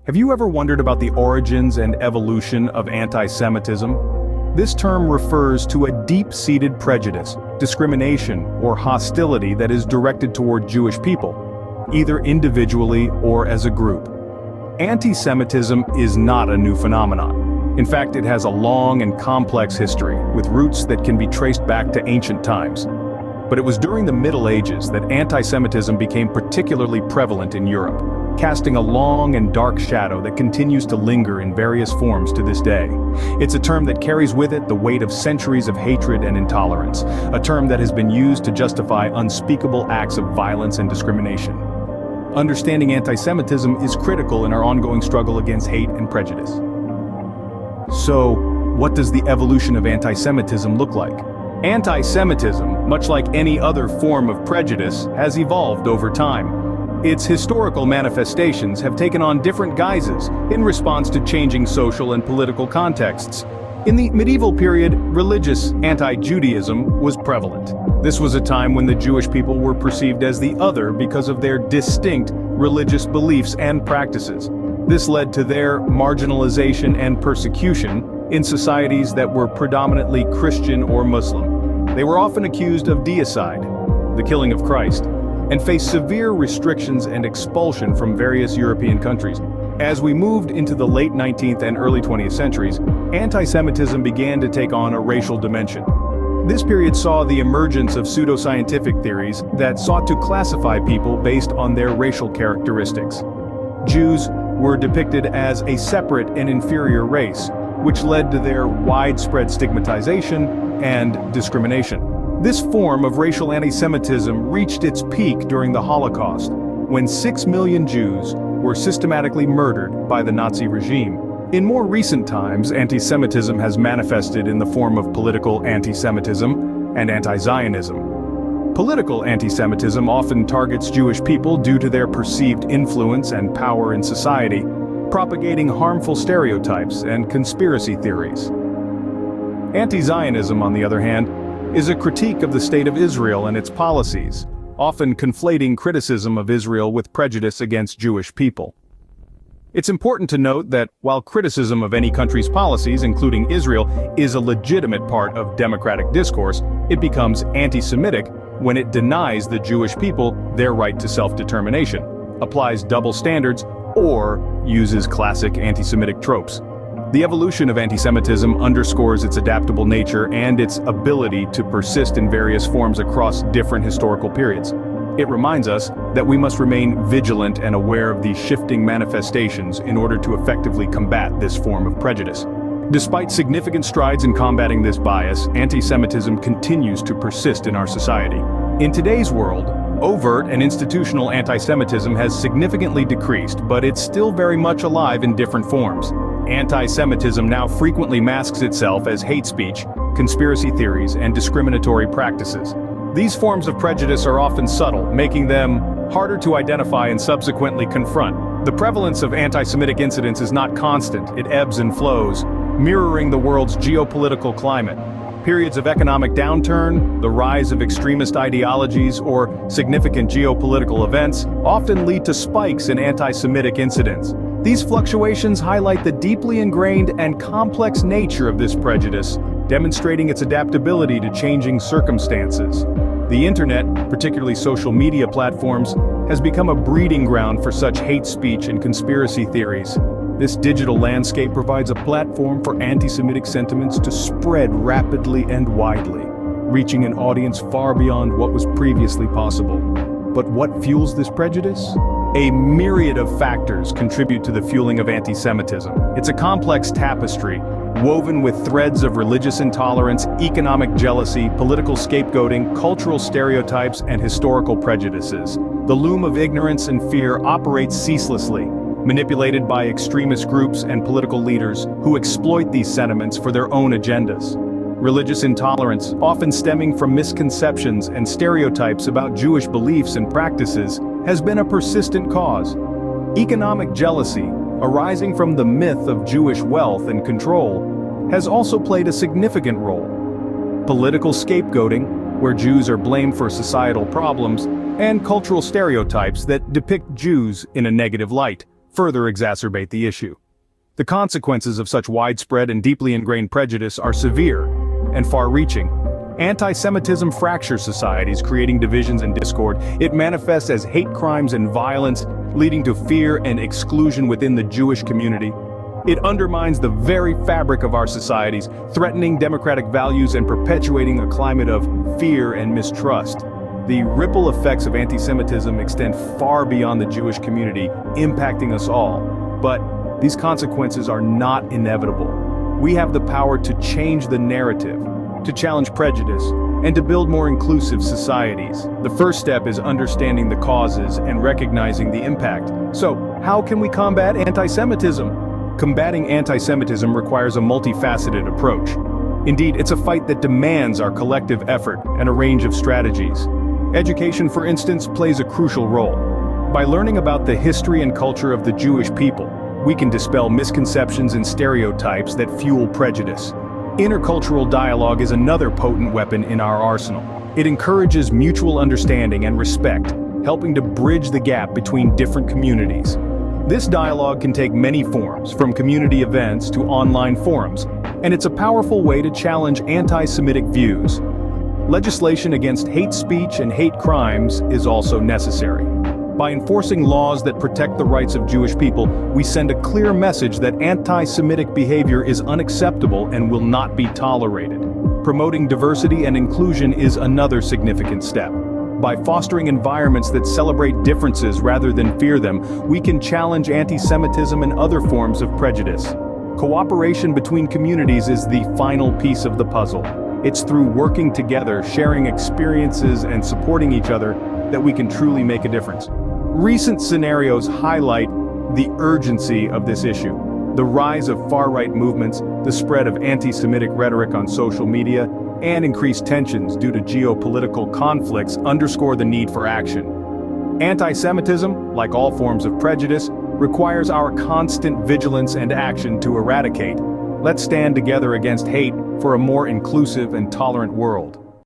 Have you ever wondered about the origins and evolution of anti-Semitism? This term refers to a deep-seated prejudice, discrimination, or hostility that is directed toward Jewish people, either individually or as a group. Anti-Semitism is not a new phenomenon. In fact, it has a long and complex history, with roots that can be traced back to ancient times. But it was during the Middle Ages that anti-Semitism became particularly prevalent in Europe, casting a long and dark shadow that continues to linger in various forms to this day. It's a term that carries with it the weight of centuries of hatred and intolerance, a term that has been used to justify unspeakable acts of violence and discrimination. Understanding anti-Semitism is critical in our ongoing struggle against hate and prejudice. So, what does the evolution of anti-Semitism look like? Anti-Semitism, much like any other form of prejudice, has evolved over time. Its historical manifestations have taken on different guises in response to changing social and political contexts. In the medieval period, religious anti-Judaism was prevalent. This was a time when the Jewish people were perceived as the other because of their distinct religious beliefs and practices. This led to their marginalization and persecution in societies that were predominantly Christian or Muslim. They were often accused of deicide, the killing of Christ, and faced severe restrictions and expulsion from various European countries. As we moved into the late 19th and early 20th centuries, anti-Semitism began to take on a racial dimension. This period saw the emergence of pseudoscientific theories that sought to classify people based on their racial characteristics. Jews were depicted as a separate and inferior race, which led to their widespread stigmatization and discrimination. This form of racial anti-Semitism reached its peak during the Holocaust, when 6 million Jews were systematically murdered by the Nazi regime. In more recent times, anti-Semitism has manifested in the form of political anti-Semitism and anti-Zionism. Political anti-Semitism often targets Jewish people due to their perceived influence and power in society, propagating harmful stereotypes and conspiracy theories. Anti-Zionism, on the other hand, is a critique of the state of Israel and its policies, often conflating criticism of Israel with prejudice against Jewish people. It's important to note that while criticism of any country's policies, including Israel, is a legitimate part of democratic discourse, it becomes anti-Semitic when it denies the Jewish people their right to self-determination, applies double standards, or uses classic anti-Semitic tropes. The evolution of anti-Semitism underscores its adaptable nature and its ability to persist in various forms across different historical periods. It reminds us that we must remain vigilant and aware of these shifting manifestations in order to effectively combat this form of prejudice. Despite significant strides in combating this bias, anti-Semitism continues to persist in our society. In today's world, overt and institutional anti-Semitism has significantly decreased, but it's still very much alive in different forms. Anti-Semitism now frequently masks itself as hate speech, conspiracy theories, and discriminatory practices. These forms of prejudice are often subtle, making them harder to identify and subsequently confront. The prevalence of anti-Semitic incidents is not constant, it ebbs and flows, mirroring the world's geopolitical climate. Periods of economic downturn, the rise of extremist ideologies, or significant geopolitical events often lead to spikes in anti-Semitic incidents. These fluctuations highlight the deeply ingrained and complex nature of this prejudice, demonstrating its adaptability to changing circumstances. The internet, particularly social media platforms, has become a breeding ground for such hate speech and conspiracy theories. This digital landscape provides a platform for anti-Semitic sentiments to spread rapidly and widely, reaching an audience far beyond what was previously possible. But what fuels this prejudice? A myriad of factors contribute to the fueling of anti-Semitism. It's a complex tapestry, woven with threads of religious intolerance, economic jealousy, political scapegoating, cultural stereotypes, and historical prejudices. The loom of ignorance and fear operates ceaselessly, manipulated by extremist groups and political leaders who exploit these sentiments for their own agendas. Religious intolerance, often stemming from misconceptions and stereotypes about Jewish beliefs and practices, has been a persistent cause. Economic jealousy, arising from the myth of Jewish wealth and control, has also played a significant role. Political scapegoating, where Jews are blamed for societal problems, and cultural stereotypes that depict Jews in a negative light, further exacerbate the issue. The consequences of such widespread and deeply ingrained prejudice are severe and far-reaching. Anti-Semitism fractures societies, creating divisions and discord. It manifests as hate crimes and violence, leading to fear and exclusion within the Jewish community. It undermines the very fabric of our societies, threatening democratic values and perpetuating a climate of fear and mistrust. The ripple effects of anti-Semitism extend far beyond the Jewish community, impacting us all. But these consequences are not inevitable. We have the power to change the narrative, to challenge prejudice, and to build more inclusive societies. The first step is understanding the causes and recognizing the impact. So, how can we combat anti-Semitism? Combating anti-Semitism requires a multifaceted approach. Indeed, it's a fight that demands our collective effort and a range of strategies. Education, for instance, plays a crucial role. By learning about the history and culture of the Jewish people, we can dispel misconceptions and stereotypes that fuel prejudice. Intercultural dialogue is another potent weapon in our arsenal. It encourages mutual understanding and respect, helping to bridge the gap between different communities. This dialogue can take many forms, from community events to online forums, and it's a powerful way to challenge anti-Semitic views. Legislation against hate speech and hate crimes is also necessary. By enforcing laws that protect the rights of Jewish people, we send a clear message that anti-Semitic behavior is unacceptable and will not be tolerated. Promoting diversity and inclusion is another significant step. By fostering environments that celebrate differences rather than fear them, we can challenge anti-Semitism and other forms of prejudice. Cooperation between communities is the final piece of the puzzle. It's through working together, sharing experiences, and supporting each other that we can truly make a difference. Recent scenarios highlight the urgency of this issue. The rise of far-right movements, the spread of anti-Semitic rhetoric on social media, and increased tensions due to geopolitical conflicts underscore the need for action. Anti-Semitism, like all forms of prejudice, requires our constant vigilance and action to eradicate. Let's stand together against hate for a more inclusive and tolerant world.